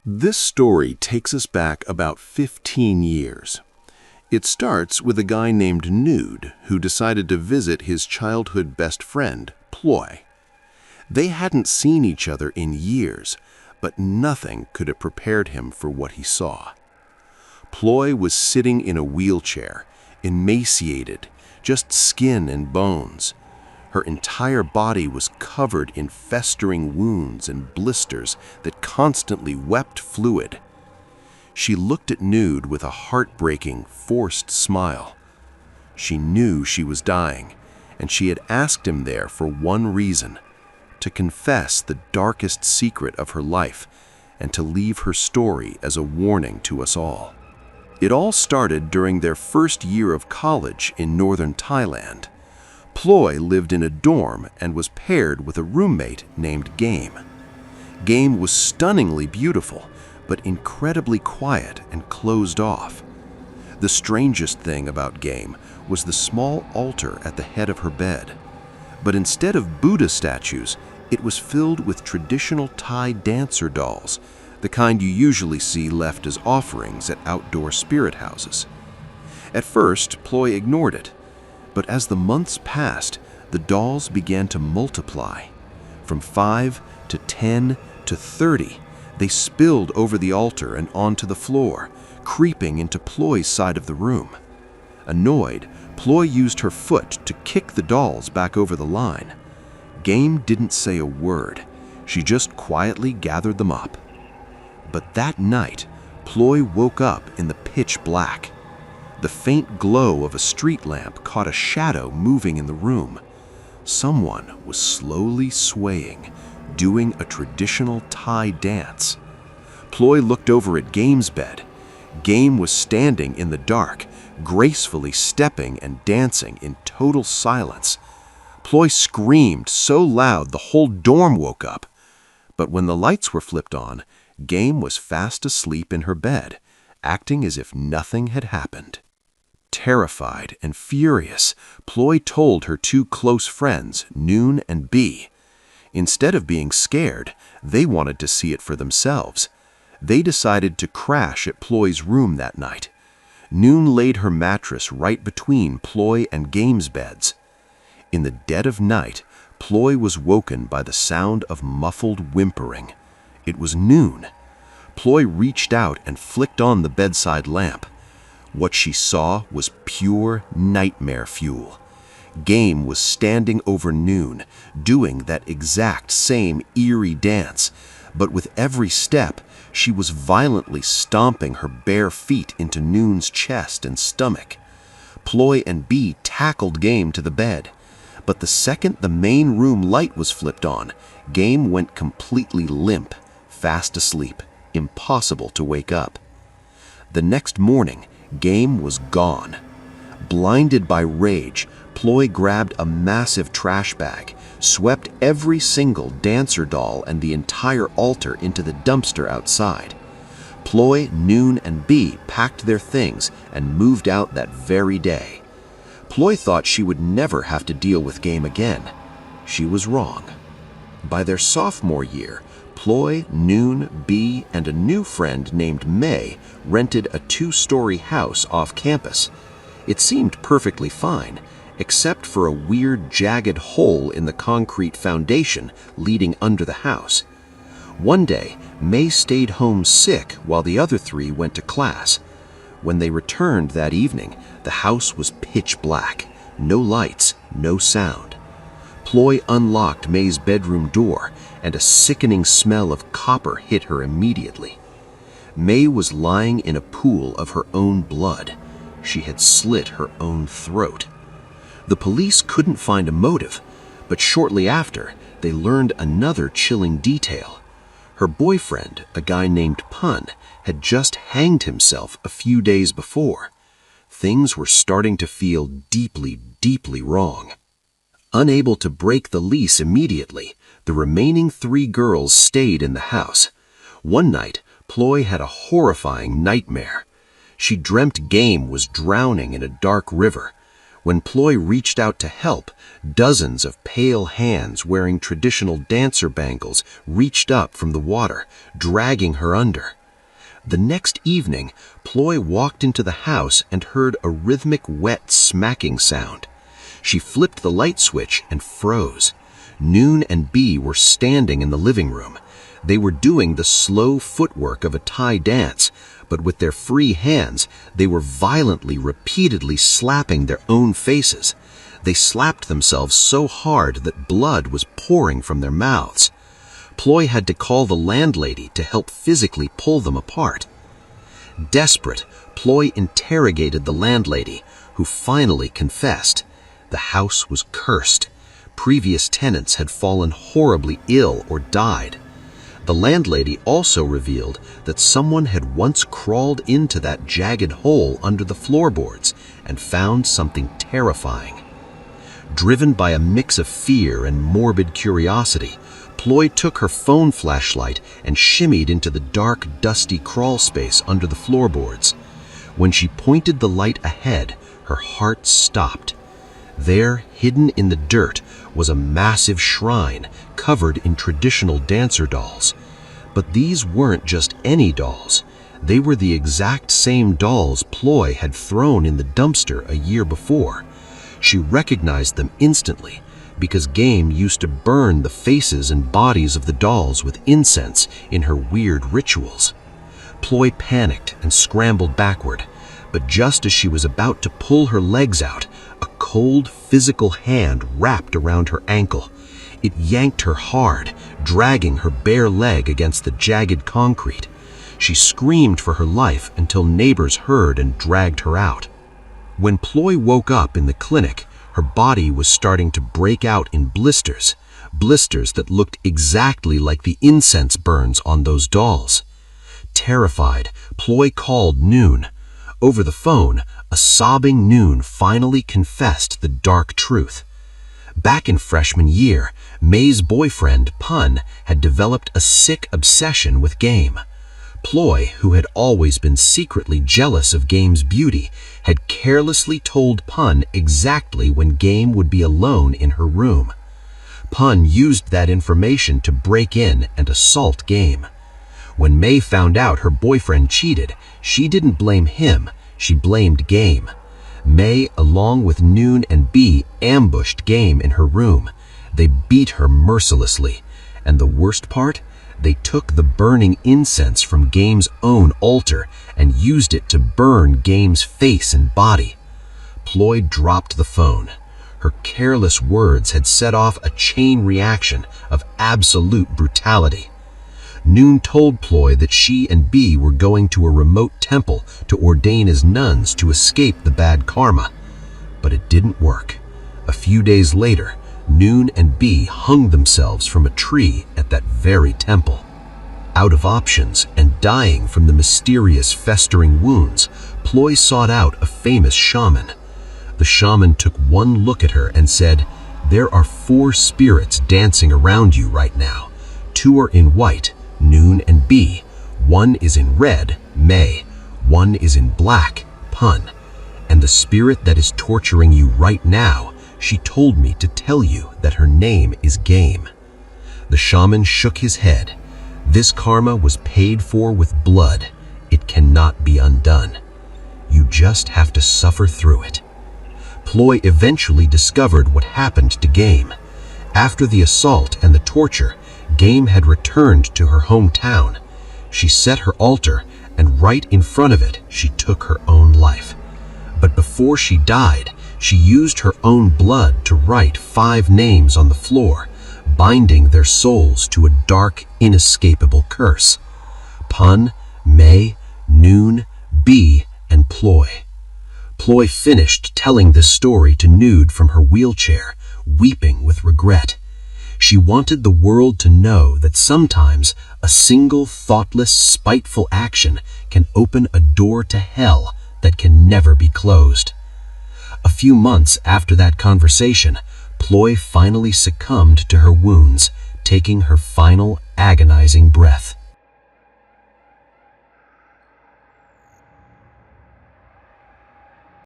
This story takes us back about 15 years. It starts with a guy named Nude who decided to visit his childhood best friend, Ploy. They hadn't seen each other in years, but nothing could have prepared him for what he saw. Ploy was sitting in a wheelchair, emaciated, just skin and bones. Her entire body was covered in festering wounds and blisters that constantly wept fluid. She looked at Nude with a heartbreaking, forced smile. She knew she was dying, and she had asked him there for one reason: to confess the darkest secret of her life and to leave her story as a warning to us all. It all started during their first year of college in Northern Thailand. Ploy lived in a dorm and was paired with a roommate named Game. Game was stunningly beautiful, but incredibly quiet and closed off. The strangest thing about Game was the small altar at the head of her bed. But instead of Buddha statues, it was filled with traditional Thai dancer dolls, the kind you usually see left as offerings at outdoor spirit houses. At first, Ploy ignored it, but as the months passed, the dolls began to multiply. From 5 to 10 to 30, they spilled over the altar and onto the floor, creeping into Ploy's side of the room. Annoyed, Ploy used her foot to kick the dolls back over the line. Game didn't say a word. She just quietly gathered them up. But that night, Ploy woke up in the pitch black. The faint glow of a street lamp caught a shadow moving in the room. Someone was slowly swaying, doing a traditional Thai dance. Ploy looked over at Game's bed. Game was standing in the dark, gracefully stepping and dancing in total silence. Ploy screamed so loud the whole dorm woke up. But when the lights were flipped on, Game was fast asleep in her bed, acting as if nothing had happened. Terrified and furious, Ploy told her two close friends, Noon and B. Instead of being scared, they wanted to see it for themselves. They decided to crash at Ploy's room that night. Noon laid her mattress right between Ploy and Game's beds. In the dead of night, Ploy was woken by the sound of muffled whimpering. It was Noon. Ploy reached out and flicked on the bedside lamp. What she saw was pure nightmare fuel. Game was standing over Noon, doing that exact same eerie dance, but with every step, she was violently stomping her bare feet into Noon's chest and stomach. Ploy and B tackled Game to the bed, but the second the main room light was flipped on, Game went completely limp, fast asleep, impossible to wake up. The next morning, Game was gone. Blinded by rage, Ploy grabbed a massive trash bag, swept every single dancer doll and the entire altar into the dumpster outside. Ploy, Noon, and B packed their things and moved out that very day. Ploy thought she would never have to deal with Game again. She was wrong. By their sophomore year, Ploy, Noon, B, and a new friend named May rented a 2-story house off campus. It seemed perfectly fine, except for a weird jagged hole in the concrete foundation leading under the house. One day, May stayed home sick while the other three went to class. When they returned that evening, the house was pitch black, no lights, no sound. Ploy unlocked May's bedroom door, and a sickening smell of copper hit her immediately. May was lying in a pool of her own blood. She had slit her own throat. The police couldn't find a motive, but shortly after, they learned another chilling detail. Her boyfriend, a guy named Pun, had just hanged himself a few days before. Things were starting to feel deeply, deeply wrong. Unable to break the lease immediately, the remaining 3 girls stayed in the house. One night, Ploy had a horrifying nightmare. She dreamt Game was drowning in a dark river. When Ploy reached out to help, dozens of pale hands wearing traditional dancer bangles reached up from the water, dragging her under. The next evening, Ploy walked into the house and heard a rhythmic wet smacking sound. She flipped the light switch and froze. Noon and Bee were standing in the living room. They were doing the slow footwork of a Thai dance, but with their free hands, they were violently, repeatedly slapping their own faces. They slapped themselves so hard that blood was pouring from their mouths. Ploy had to call the landlady to help physically pull them apart. Desperate, Ploy interrogated the landlady, who finally confessed. The house was cursed. Previous tenants had fallen horribly ill or died. The landlady also revealed that someone had once crawled into that jagged hole under the floorboards and found something terrifying. Driven by a mix of fear and morbid curiosity, Ploy took her phone flashlight and shimmied into the dark, dusty crawl space under the floorboards. When she pointed the light ahead, her heart stopped. There, hidden in the dirt, was a massive shrine covered in traditional dancer dolls. But these weren't just any dolls. They were the exact same dolls Ploy had thrown in the dumpster a year before. She recognized them instantly, because Game used to burn the faces and bodies of the dolls with incense in her weird rituals. Ploy panicked and scrambled backward, but just as she was about to pull her legs out, a cold, physical hand wrapped around her ankle. It yanked her hard, dragging her bare leg against the jagged concrete. She screamed for her life until neighbors heard and dragged her out. When Ploy woke up in the clinic, her body was starting to break out in blisters that looked exactly like the incense burns on those dolls. Terrified, Ploy called Noon. Over the phone, a sobbing Noon finally confessed the dark truth. Back in freshman year, May's boyfriend, Pun, had developed a sick obsession with Game. Ploy, who had always been secretly jealous of Game's beauty, had carelessly told Pun exactly when Game would be alone in her room. Pun used that information to break in and assault Game. When May found out her boyfriend cheated, she didn't blame him, she blamed Game. May, along with Noon and Bee, ambushed Game in her room. They beat her mercilessly, and the worst part? They took the burning incense from Game's own altar and used it to burn Game's face and body. Ploy dropped the phone. Her careless words had set off a chain reaction of absolute brutality. Noon told Ploy that she and Bee were going to a remote temple to ordain as nuns to escape the bad karma. But it didn't work. A few days later, Noon and Bee hung themselves from a tree at that very temple. Out of options and dying from the mysterious festering wounds, Ploy sought out a famous shaman. The shaman took one look at her and said, "There are 4 spirits dancing around you right now. 2 are in white, Noon and Bee. 1 is in red, May. 1 is in black, Pun. And the spirit that is torturing you right now, she told me to tell you that her name is Game." The shaman shook his head. "This karma was paid for with blood. It cannot be undone. You just have to suffer through it." Ploy eventually discovered what happened to Game. After the assault and the torture, Game had returned to her hometown. She set her altar, and right in front of it, she took her own life. But before she died, she used her own blood to write 5 names on the floor, binding their souls to a dark, inescapable curse. Pun, May, Noon, Bee, and Ploy. Ploy finished telling this story to Nude from her wheelchair, weeping with regret. She wanted the world to know that sometimes a single thoughtless, spiteful action can open a door to hell that can never be closed. A few months after that conversation, Ploy finally succumbed to her wounds, taking her final agonizing breath.